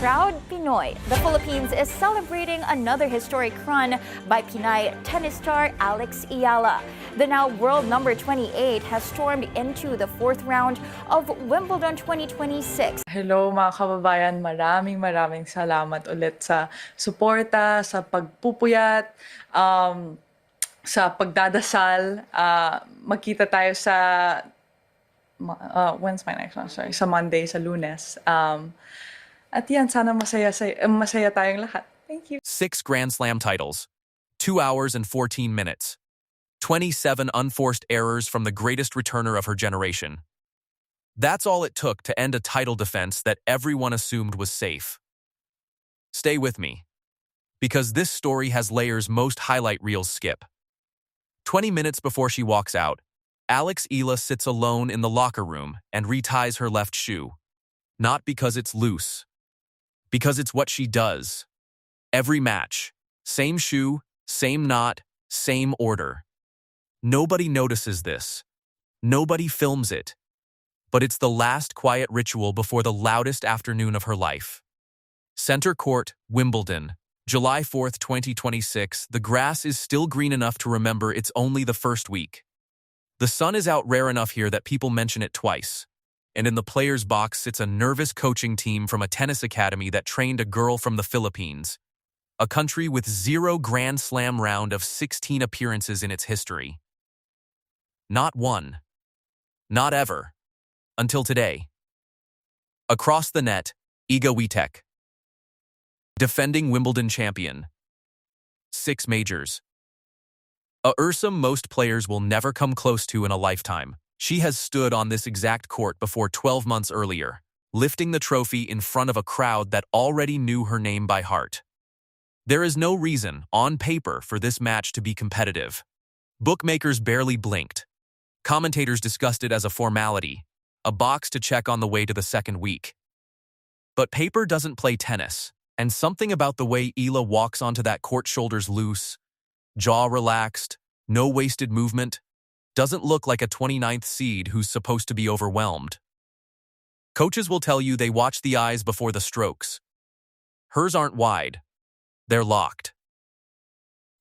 Proud Pinoy, the Philippines is celebrating another historic run by Pinay tennis star Alex Eala. The now world number 28 has stormed into the fourth round of Wimbledon 2026. Hello mga kababayan, maraming salamat ulit sa suporta, sa pagpupuyat, sa pagdadasal. Magkita tayo sa when's my next one? Sorry, sa Monday, sa Lunes. At yan, sana masaya tayong lahat. Thank you. 6 Grand Slam titles, 2 hours and 14 minutes, 27 unforced errors from the greatest returner of her generation. That's all it took to end a title defense that everyone assumed was safe. Stay with me, because this story has layers most highlight reels skip. 20 minutes before she walks out, Alex Eala sits alone in the locker room and reties her left shoe. Not because it's loose, because it's what she does. Every match, same shoe, same knot, same order. Nobody notices this. Nobody films it. But it's the last quiet ritual before the loudest afternoon of her life. Center Court, Wimbledon, July 4th, 2026. The grass is still green enough to remember it's only the first week. The sun is out rare enough here that people mention it twice. And in the player's box sits a nervous coaching team from a tennis academy that trained a girl from the Philippines, a country with 0 Grand Slam round of 16 appearances in its history. Not one. Not ever. Until today. Across the net, Iga Świątek. Defending Wimbledon champion. 6 majors. A Ursum most players will never come close to in a lifetime. She has stood on this exact court before 12 months earlier, lifting the trophy in front of a crowd that already knew her name by heart. There is no reason, on paper, for this match to be competitive. Bookmakers barely blinked. Commentators discussed it as a formality, a box to check on the way to the second week. But paper doesn't play tennis, and something about the way Eala walks onto that court, shoulders loose, jaw relaxed, no wasted movement, doesn't look like a 29th seed who's supposed to be overwhelmed. Coaches will tell you they watch the eyes before the strokes. Hers aren't wide. They're locked.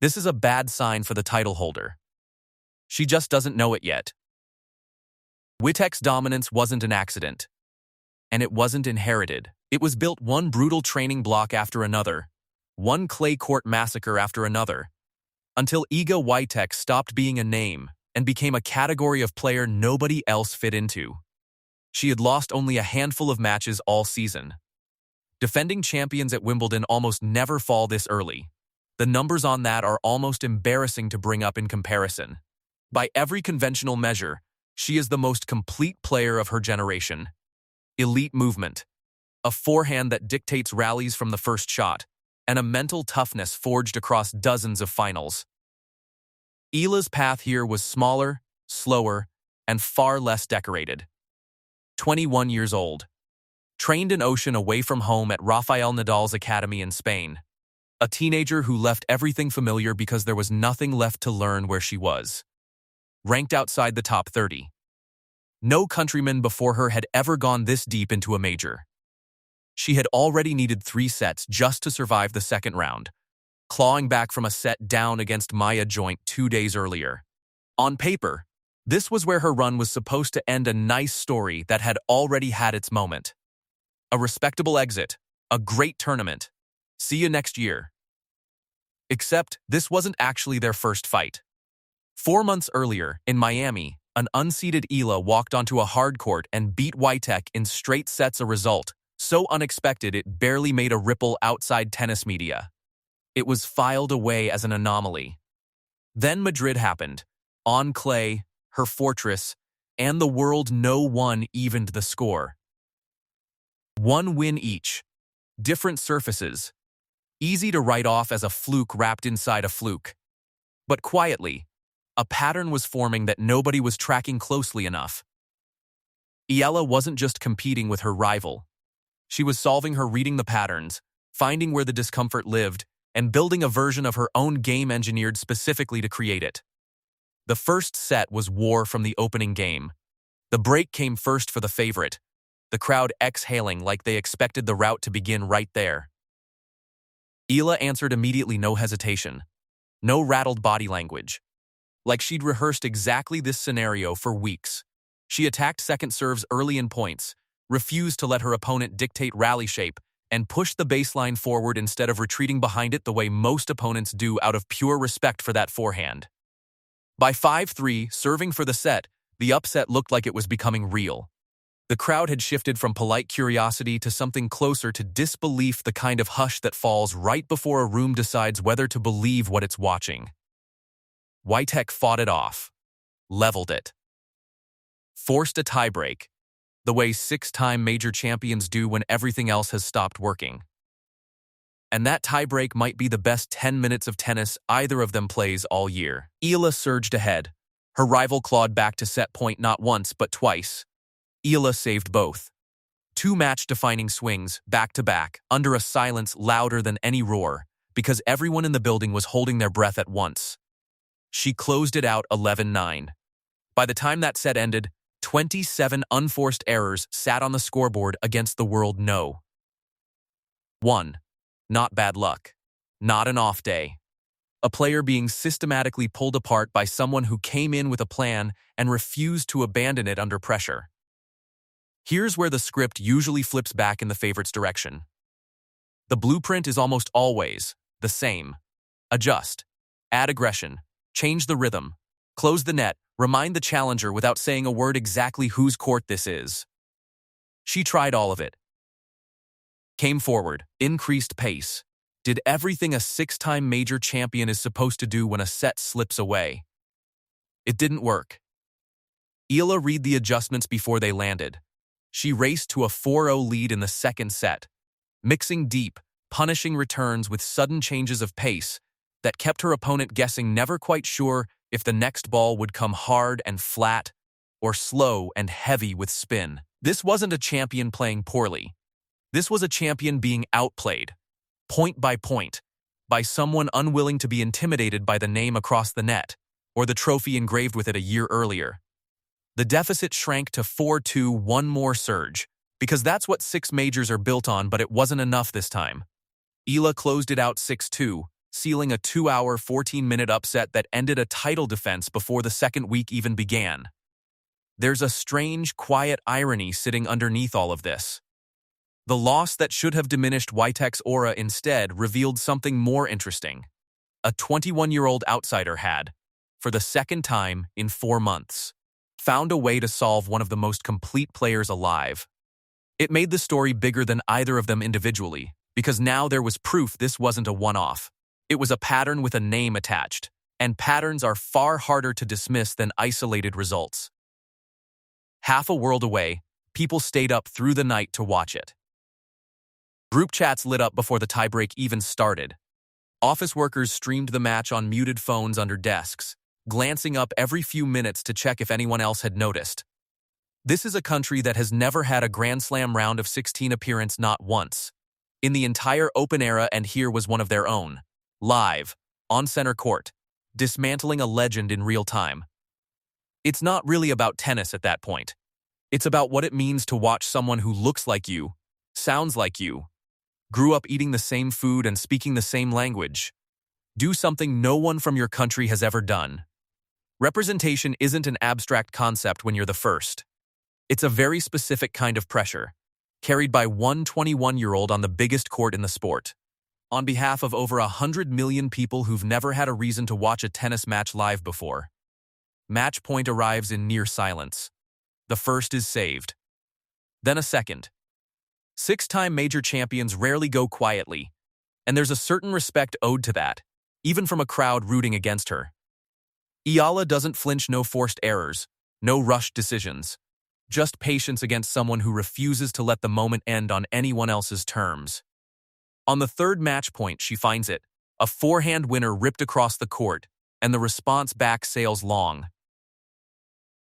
This is a bad sign for the title holder. She just doesn't know it yet. Świątek's dominance wasn't an accident. And it wasn't inherited. It was built one brutal training block after another, one clay court massacre after another, until Iga Świątek stopped being a name and became a category of player nobody else fit into. She had lost only a handful of matches all season. Defending champions at Wimbledon almost never fall this early. The numbers on that are almost embarrassing to bring up in comparison. By every conventional measure, she is the most complete player of her generation. Elite movement, a forehand that dictates rallies from the first shot, and a mental toughness forged across dozens of finals. Eala's path here was smaller, slower, and far less decorated. 21 years old. Trained an ocean away from home at Rafael Nadal's academy in Spain. A teenager who left everything familiar because there was nothing left to learn where she was. Ranked outside the top 30. No countryman before her had ever gone this deep into a major. She had already needed 3 sets just to survive the second round, clawing back from a set down against Maya Joint 2 days earlier. On paper, this was where her run was supposed to end, a nice story that had already had its moment. A respectable exit, a great tournament. See you next year. Except this wasn't actually their first fight. 4 months earlier, in Miami, an unseeded Eala walked onto a hard court and beat Świątek in straight sets, a result so unexpected it barely made a ripple outside tennis media. It was filed away as an anomaly. Then Madrid happened. On clay, her fortress, and the world, no one evened the score. 1 win each. Different surfaces. Easy to write off as a fluke wrapped inside a fluke. But quietly, a pattern was forming that nobody was tracking closely enough. Eala wasn't just competing with her rival. She was solving her, reading the patterns, finding where the discomfort lived, and building a version of her own game engineered specifically to create it. The first set was war from the opening game. The break came first for the favorite, the crowd exhaling like they expected the rout to begin right there. Eala answered immediately, no hesitation, no rattled body language. Like she'd rehearsed exactly this scenario for weeks. She attacked second serves early in points, refused to let her opponent dictate rally shape, and pushed the baseline forward instead of retreating behind it the way most opponents do out of pure respect for that forehand. By 5-3, serving for the set, the upset looked like it was becoming real. The crowd had shifted from polite curiosity to something closer to disbelief, the kind of hush that falls right before a room decides whether to believe what it's watching. Świątek fought it off, leveled it, forced a tiebreak, the way six-time major champions do when everything else has stopped working. And that tiebreak might be the best 10 minutes of tennis either of them plays all year. Eala surged ahead. Her rival clawed back to set point not once but twice. Eala saved both. Two match-defining swings, back-to-back, under a silence louder than any roar, because everyone in the building was holding their breath at once. She closed it out 11-9. By the time that set ended, 27 unforced errors sat on the scoreboard against the world no. 1. Not bad luck. Not an off day. A player being systematically pulled apart by someone who came in with a plan and refused to abandon it under pressure. Here's where the script usually flips back in the favorite's direction. The blueprint is almost always the same. Adjust. Add aggression. Change the rhythm. Close the net. Remind the challenger without saying a word exactly whose court this is. She tried all of it. Came forward, increased pace, did everything a six-time major champion is supposed to do when a set slips away. It didn't work. Eala read the adjustments before they landed. She raced to a 4-0 lead in the second set, mixing deep, punishing returns with sudden changes of pace that kept her opponent guessing, never quite sure if the next ball would come hard and flat or slow and heavy with spin. This wasn't a champion playing poorly. This was a champion being outplayed, point by someone unwilling to be intimidated by the name across the net or the trophy engraved with it a year earlier. The deficit shrank to 4-2, one more surge, because that's what six majors are built on, but it wasn't enough this time. Eala closed it out 6-2, sealing a 2-hour, 14-minute upset that ended a title defense before the second week even began. There's a strange, quiet irony sitting underneath all of this. The loss that should have diminished Świątek's aura instead revealed something more interesting. A 21-year-old outsider had, for the second time in 4 months, found a way to solve one of the most complete players alive. It made the story bigger than either of them individually, because now there was proof this wasn't a one-off. It was a pattern with a name attached, and patterns are far harder to dismiss than isolated results. Half a world away, people stayed up through the night to watch it. Group chats lit up before the tiebreak even started. Office workers streamed the match on muted phones under desks, glancing up every few minutes to check if anyone else had noticed. This is a country that has never had a Grand Slam round of 16 appearance, not once, in the entire Open era, and here was one of their own, live, on center court, dismantling a legend in real time. It's not really about tennis at that point. It's about what it means to watch someone who looks like you, sounds like you, grew up eating the same food and speaking the same language, do something no one from your country has ever done. Representation isn't an abstract concept when you're the first. It's a very specific kind of pressure, carried by one 21-year-old on the biggest court in the sport, on behalf of over 100 million people who've never had a reason to watch a tennis match live before. Match point arrives in near silence. The first is saved. Then a second. Six-time major champions rarely go quietly, and there's a certain respect owed to that, even from a crowd rooting against her. Eala doesn't flinch, no forced errors, no rushed decisions, just patience against someone who refuses to let the moment end on anyone else's terms. On the third match point, she finds it, a forehand winner ripped across the court, and the response back sails long.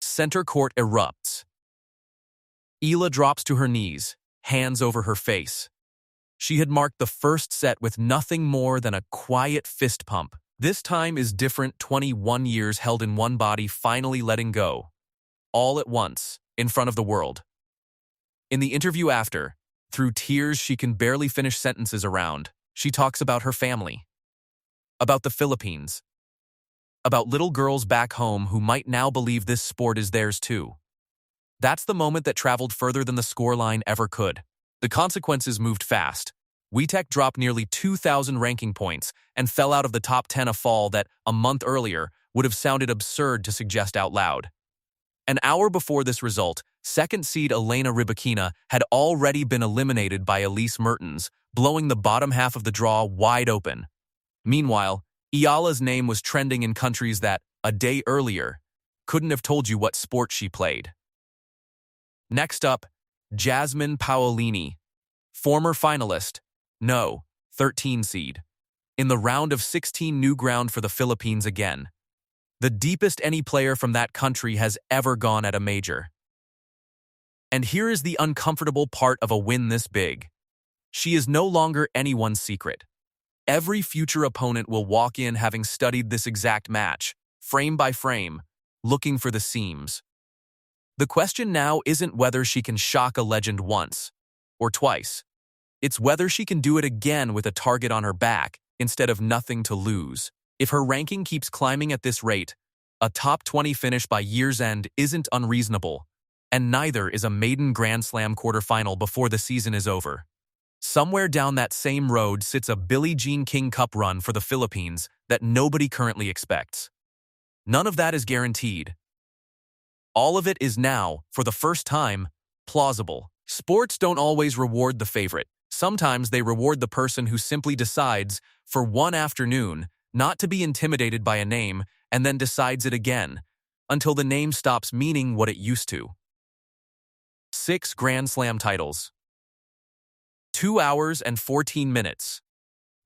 Center court erupts. Eala drops to her knees, hands over her face. She had marked the first set with nothing more than a quiet fist pump. This time is different, 21 years held in one body, finally letting go. All at once, in front of the world. In the interview after, through tears she can barely finish sentences around, she talks about her family, about the Philippines, about little girls back home who might now believe this sport is theirs too. That's the moment that traveled further than the scoreline ever could. The consequences moved fast. Witek dropped nearly 2,000 ranking points and fell out of the top 10, a fall that, a month earlier, would have sounded absurd to suggest out loud. An hour before this result, second seed Elena Rybakina had already been eliminated by Elise Mertens, blowing the bottom half of the draw wide open. Meanwhile, Eala's name was trending in countries that, a day earlier, couldn't have told you what sport she played. Next up, Jasmine Paolini, former finalist, 13 seed, in the round of 16, new ground for the Philippines again. The deepest any player from that country has ever gone at a major. And here is the uncomfortable part of a win this big. She is no longer anyone's secret. Every future opponent will walk in having studied this exact match, frame by frame, looking for the seams. The question now isn't whether she can shock a legend once or twice. It's whether she can do it again with a target on her back instead of nothing to lose. If her ranking keeps climbing at this rate, a top 20 finish by year's end isn't unreasonable, and neither is a maiden Grand Slam quarterfinal before the season is over. Somewhere down that same road sits a Billie Jean King Cup run for the Philippines that nobody currently expects. None of that is guaranteed. All of it is now, for the first time, plausible. Sports don't always reward the favorite. Sometimes they reward the person who simply decides, for one afternoon, not to be intimidated by a name and then decides it again, until the name stops meaning what it used to. 6 Grand Slam titles. 2 hours and 14 minutes.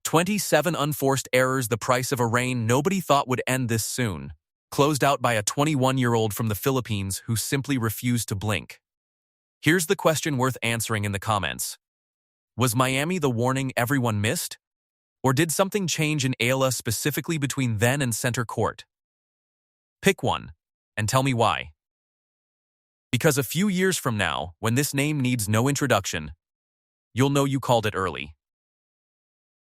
27 unforced errors, the price of a reign nobody thought would end this soon. Closed out by a 21-year-old from the Philippines who simply refused to blink. Here's the question worth answering in the comments. Was Miami the warning everyone missed? Or did something change in Eala specifically between then and center court? Pick one, and tell me why. Because a few years from now, when this name needs no introduction, you'll know you called it early.